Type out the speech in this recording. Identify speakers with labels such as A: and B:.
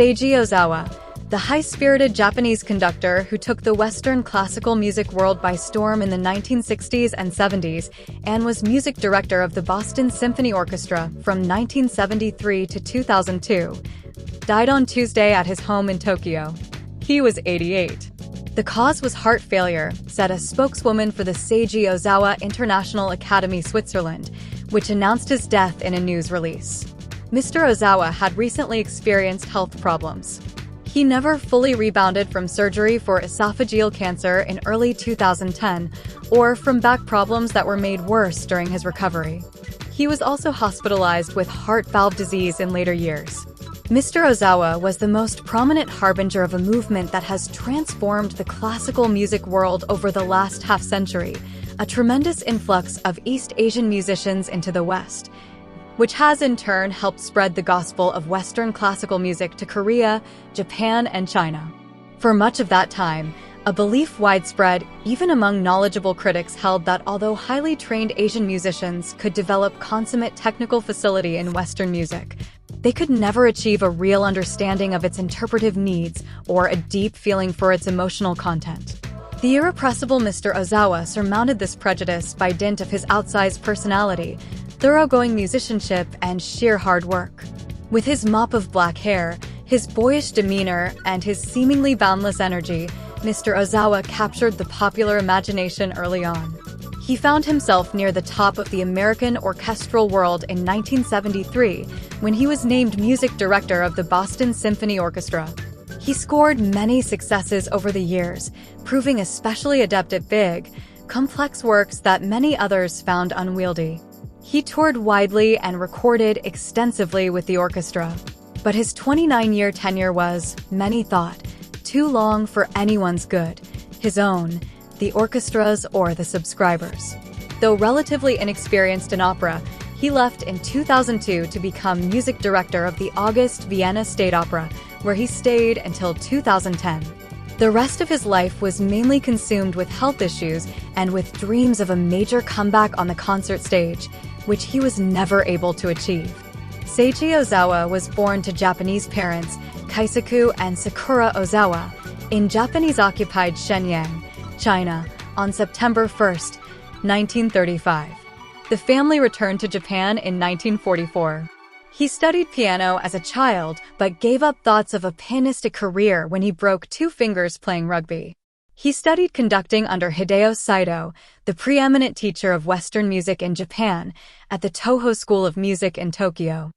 A: Seiji Ozawa, the high-spirited Japanese conductor who took the Western classical music world by storm in the 1960s and 70s and was music director of the Boston Symphony Orchestra from 1973 to 2002, died on Tuesday at his home in Tokyo. He was 88. The cause was heart failure, said a spokeswoman for the Seiji Ozawa International Academy Switzerland, which announced his death in a news release. Mr. Ozawa had recently experienced health problems. He never fully rebounded from surgery for esophageal cancer in early 2010 or from back problems that were made worse during his recovery. He was also hospitalized with heart valve disease in later years. Mr. Ozawa was the most prominent harbinger of a movement that has transformed the classical music world over the last half-century, a tremendous influx of East Asian musicians into the West, which has in turn helped spread the gospel of Western classical music to Korea, Japan, and China. For much of that time, a belief widespread, even among knowledgeable critics, held that although highly trained Asian musicians could develop consummate technical facility in Western music, they could never achieve a real understanding of its interpretive needs or a deep feeling for its emotional content. The irrepressible Mr. Ozawa surmounted this prejudice by dint of his outsized personality, thoroughgoing musicianship, and sheer hard work. With his mop of black hair, his boyish demeanor, and his seemingly boundless energy, Mr. Ozawa captured the popular imagination early on. He found himself near the top of the American orchestral world in 1973 when he was named music director of the Boston Symphony Orchestra. He scored many successes over the years, proving especially adept at big, complex works that many others found unwieldy. He toured widely and recorded extensively with the orchestra, but his 29-year tenure was, many thought, too long for anyone's good, his own, the orchestra's, or the subscribers. Though relatively inexperienced in opera, he left in 2002 to become music director of the August Vienna State Opera, where he stayed until 2010. The rest of his life was mainly consumed with health issues and with dreams of a major comeback on the concert stage, which he was never able to achieve. Seiji Ozawa was born to Japanese parents, Kaisaku and Sakura Ozawa, in Japanese-occupied Shenyang, China, on September 1, 1935. The family returned to Japan in 1944. He studied piano as a child, but gave up thoughts of a pianistic career when he broke 2 fingers playing rugby. He studied conducting under Hideo Saito, the preeminent teacher of Western music in Japan, at the Toho School of Music in Tokyo.